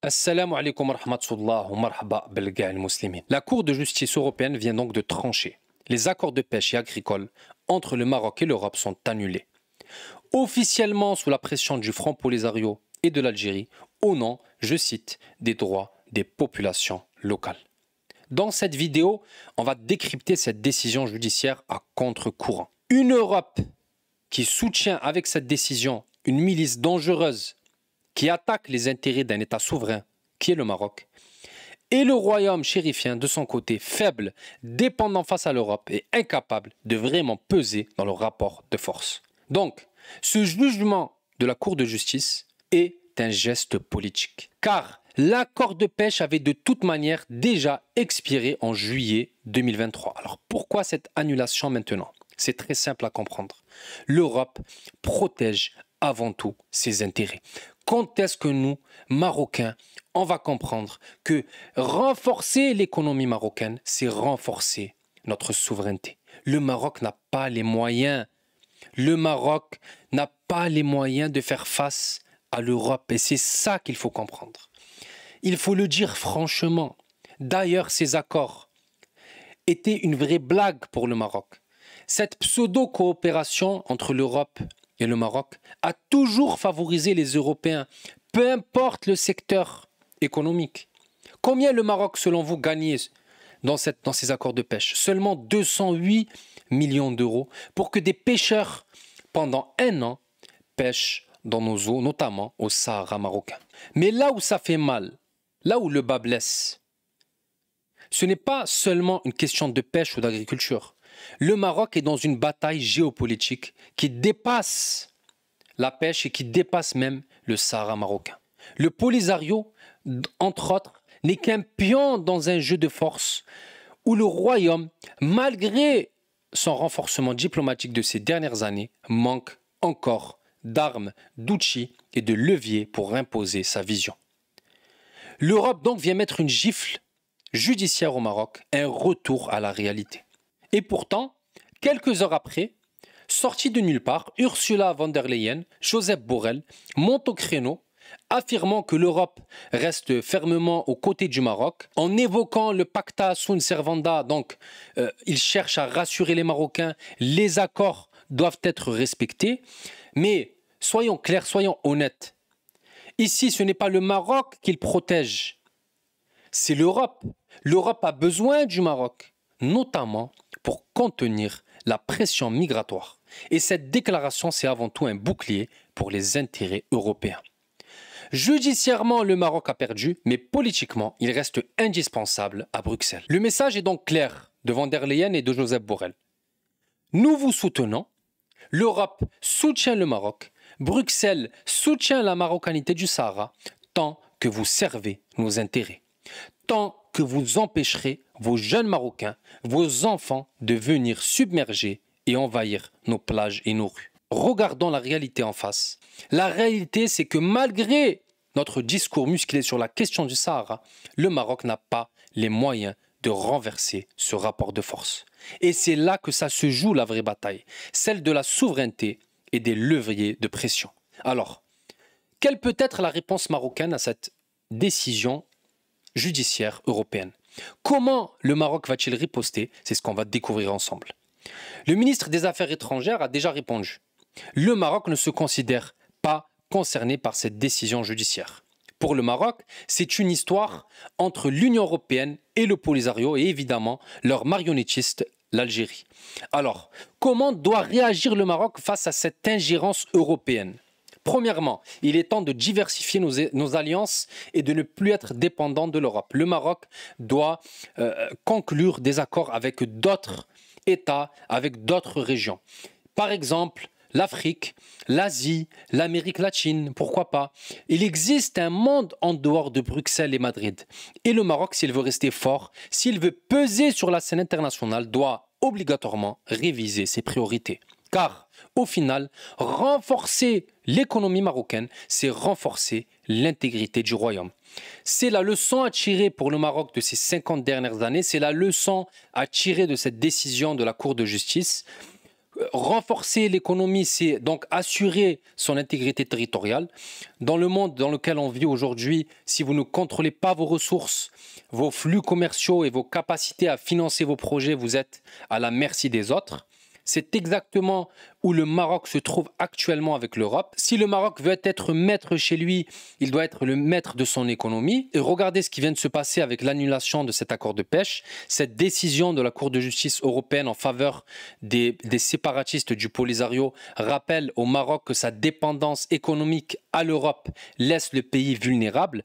Assalamu alaikum wa rahmatullah wa marhaba bil ga'al muslimin. La Cour de justice européenne vient donc de trancher. Les accords de pêche et agricoles entre le Maroc et l'Europe sont annulés. Officiellement sous la pression du Front Polisario et de l'Algérie, au nom, je cite, des droits des populations locales. Dans cette vidéo, on va décrypter cette décision judiciaire à contre-courant. Une Europe qui soutient avec cette décision une milice dangereuse qui attaque les intérêts d'un État souverain, qui est le Maroc, et le royaume chérifien, de son côté, faible, dépendant face à l'Europe et incapable de vraiment peser dans le rapport de force. Donc, ce jugement de la Cour de justice est un geste politique. Car l'accord de pêche avait de toute manière déjà expiré en juillet 2023. Alors pourquoi cette annulation maintenant? C'est très simple à comprendre. L'Europe protège avant tout ses intérêts. Quand est-ce que nous, Marocains, on va comprendre que renforcer l'économie marocaine, c'est renforcer notre souveraineté. Le Maroc n'a pas les moyens. Le Maroc n'a pas les moyens de faire face à l'Europe. Et c'est ça qu'il faut comprendre. Il faut le dire franchement. D'ailleurs, ces accords étaient une vraie blague pour le Maroc. Cette pseudo-coopération entre l'Europe et le Maroc a toujours favorisé les Européens, peu importe le secteur économique. Combien le Maroc, selon vous, gagnait dans ces accords de pêche? Seulement 208 millions d'euros pour que des pêcheurs, pendant un an, pêchent dans nos eaux, notamment au Sahara marocain. Mais là où ça fait mal, là où le bas blesse, ce n'est pas seulement une question de pêche ou d'agriculture. Le Maroc est dans une bataille géopolitique qui dépasse la pêche et qui dépasse même le Sahara marocain. Le Polisario, entre autres, n'est qu'un pion dans un jeu de force où le royaume, malgré son renforcement diplomatique de ces dernières années, manque encore d'armes, d'outils et de leviers pour imposer sa vision. L'Europe donc vient mettre une gifle judiciaire au Maroc, un retour à la réalité. Et pourtant, quelques heures après, sortis de nulle part, Ursula von der Leyen, Joseph Borrell montent au créneau, affirmant que l'Europe reste fermement aux côtés du Maroc, en évoquant le pacta sunt servanda, donc ils cherchent à rassurer les Marocains, les accords doivent être respectés, mais soyons clairs, soyons honnêtes, ici ce n'est pas le Maroc qu'ils protègent, c'est l'Europe. L'Europe a besoin du Maroc, notamment pour contenir la pression migratoire. Et cette déclaration, c'est avant tout un bouclier pour les intérêts européens. Judiciairement, le Maroc a perdu, mais politiquement, il reste indispensable à Bruxelles. Le message est donc clair de von der Leyen et de Joseph Borrell. Nous vous soutenons, l'Europe soutient le Maroc, Bruxelles soutient la marocanité du Sahara, tant que vous servez nos intérêts. Tant que vous empêcherez vos jeunes Marocains, vos enfants de venir submerger et envahir nos plages et nos rues. Regardons la réalité en face. La réalité, c'est que malgré notre discours musclé sur la question du Sahara, le Maroc n'a pas les moyens de renverser ce rapport de force. Et c'est là que ça se joue la vraie bataille, celle de la souveraineté et des leviers de pression. Alors, quelle peut être la réponse marocaine à cette décision judiciaire européenne? Comment le Maroc va-t-il riposter? C'est ce qu'on va découvrir ensemble. Le ministre des Affaires étrangères a déjà répondu. Le Maroc ne se considère pas concerné par cette décision judiciaire. Pour le Maroc, c'est une histoire entre l'Union européenne et le Polisario et évidemment leur marionnettiste, l'Algérie. Alors, comment doit réagir le Maroc face à cette ingérence européenne? Premièrement, il est temps de diversifier nos alliances et de ne plus être dépendant de l'Europe. Le Maroc doit conclure des accords avec d'autres États, avec d'autres régions. Par exemple, l'Afrique, l'Asie, l'Amérique latine, pourquoi pas. Il existe un monde en dehors de Bruxelles et Madrid. Et le Maroc, s'il veut rester fort, s'il veut peser sur la scène internationale, doit obligatoirement réviser ses priorités. Car, au final, renforcer l'économie marocaine, c'est renforcer l'intégrité du royaume. C'est la leçon à tirer pour le Maroc de ces 50 dernières années, c'est la leçon à tirer de cette décision de la Cour de justice. renforcer l'économie, c'est donc assurer son intégrité territoriale. Dans le monde dans lequel on vit aujourd'hui, si vous ne contrôlez pas vos ressources, vos flux commerciaux et vos capacités à financer vos projets, vous êtes à la merci des autres. C'est exactement où le Maroc se trouve actuellement avec l'Europe. Si le Maroc veut être maître chez lui, il doit être le maître de son économie. Et regardez ce qui vient de se passer avec l'annulation de cet accord de pêche. Cette décision de la Cour de justice européenne en faveur des séparatistes du Polisario rappelle au Maroc que sa dépendance économique à l'Europe laisse le pays vulnérable.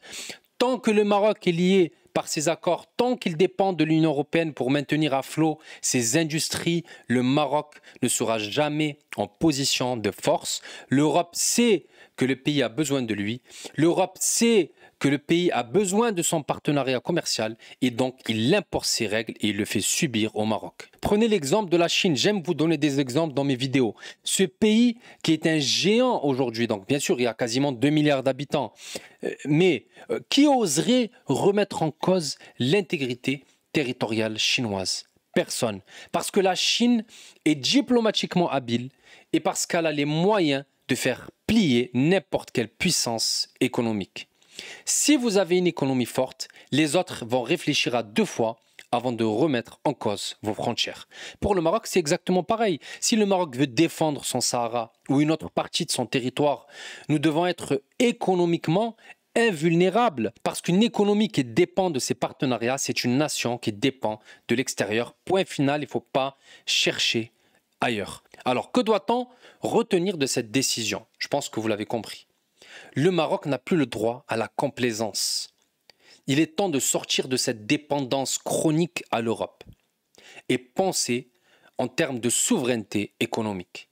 Tant que le Maroc est lié par ces accords, tant qu'il dépend de l'Union européenne pour maintenir à flot ses industries, le Maroc ne sera jamais en position de force. L'Europe sait que le pays a besoin de lui. L'Europe sait que le pays a besoin de son partenariat commercial et donc il importe ses règles et il le fait subir au Maroc. Prenez l'exemple de la Chine. J'aime vous donner des exemples dans mes vidéos. Ce pays qui est un géant aujourd'hui, donc bien sûr il y a quasiment 2 milliards d'habitants, mais qui oserait remettre en cause l'intégrité territoriale chinoise? Personne. Parce que la Chine est diplomatiquement habile et parce qu'elle a les moyens de faire plier n'importe quelle puissance économique. Si vous avez une économie forte, les autres vont réfléchir à 2 fois avant de remettre en cause vos frontières. Pour le Maroc, c'est exactement pareil. Si le Maroc veut défendre son Sahara ou une autre partie de son territoire, nous devons être économiquement invulnérables parce qu'une économie qui dépend de ses partenariats, c'est une nation qui dépend de l'extérieur. Point final, il ne faut pas chercher ailleurs. Alors, que doit-on retenir de cette décision? Je pense que vous l'avez compris. Le Maroc n'a plus le droit à la complaisance. Il est temps de sortir de cette dépendance chronique à l'Europe et penser en termes de souveraineté économique.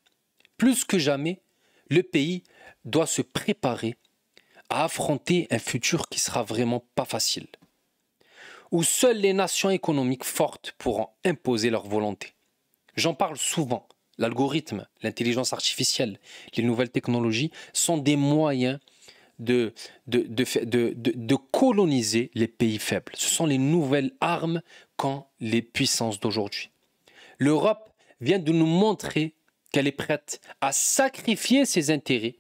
Plus que jamais, le pays doit se préparer à affronter un futur qui sera vraiment pas facile, où seules les nations économiques fortes pourront imposer leur volonté. J'en parle souvent. L'algorithme, l'intelligence artificielle, les nouvelles technologies sont des moyens de coloniser les pays faibles. Ce sont les nouvelles armes qu'ont les puissances d'aujourd'hui. L'Europe vient de nous montrer qu'elle est prête à sacrifier ses intérêts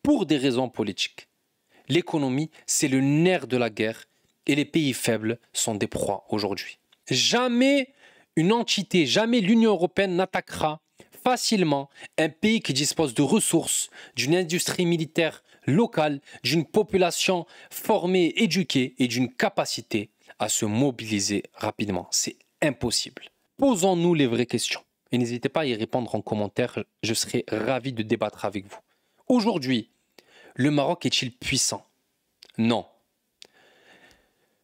pour des raisons politiques. L'économie, c'est le nerf de la guerre et les pays faibles sont des proies aujourd'hui. Jamais une entité, jamais l'Union européenne n'attaquera facilement un pays qui dispose de ressources, d'une industrie militaire locale, d'une population formée, éduquée et d'une capacité à se mobiliser rapidement. C'est impossible. Posons-nous les vraies questions et n'hésitez pas à y répondre en commentaire, je serai ravi de débattre avec vous. Aujourd'hui, le Maroc est-il puissant? Non.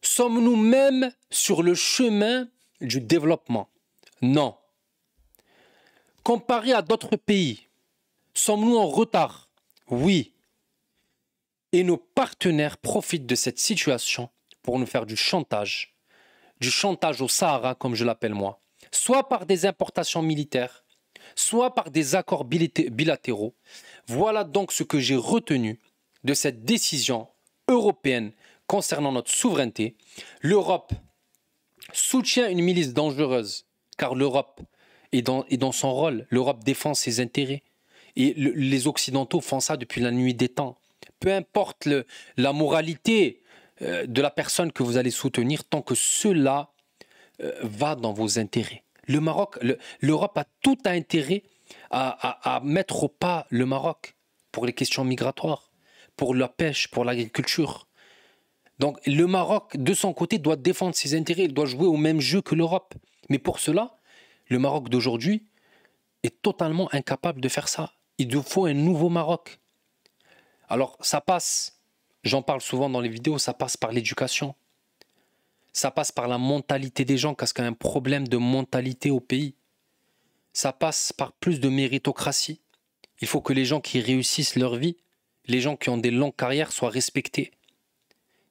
Sommes-nous même sur le chemin du développement? Non. Comparé à d'autres pays, sommes-nous en retard? Oui. Et nos partenaires profitent de cette situation pour nous faire du chantage au Sahara, comme je l'appelle moi, soit par des importations militaires, soit par des accords bilatéraux. Voilà donc ce que j'ai retenu de cette décision européenne concernant notre souveraineté. L'Europe soutient une milice dangereuse, car l'Europe est dans son rôle. L'Europe défend ses intérêts. Et les Occidentaux font ça depuis la nuit des temps. Peu importe la moralité de la personne que vous allez soutenir, tant que cela va dans vos intérêts. Le Maroc, l'Europe a tout intérêt à mettre au pas le Maroc pour les questions migratoires, pour la pêche, pour l'agriculture. Donc le Maroc, de son côté, doit défendre ses intérêts, il doit jouer au même jeu que l'Europe. Mais pour cela, le Maroc d'aujourd'hui est totalement incapable de faire ça. Il nous faut un nouveau Maroc. Alors ça passe, j'en parle souvent dans les vidéos, ça passe par l'éducation. Ça passe par la mentalité des gens, parce qu'il y a un problème de mentalité au pays. Ça passe par plus de méritocratie. Il faut que les gens qui réussissent leur vie, les gens qui ont des longues carrières soient respectés.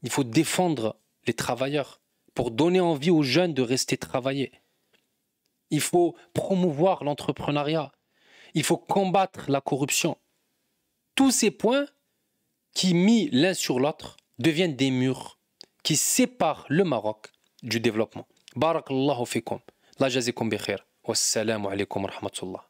Il faut défendre les travailleurs pour donner envie aux jeunes de rester travailler. Il faut promouvoir l'entrepreneuriat. Il faut combattre la corruption. Tous ces points qui, mis l'un sur l'autre, deviennent des murs qui séparent le Maroc du développement. Barakallahu fikum. La jazikum bi khair. Wassalamu alaikum wa rahmatullah.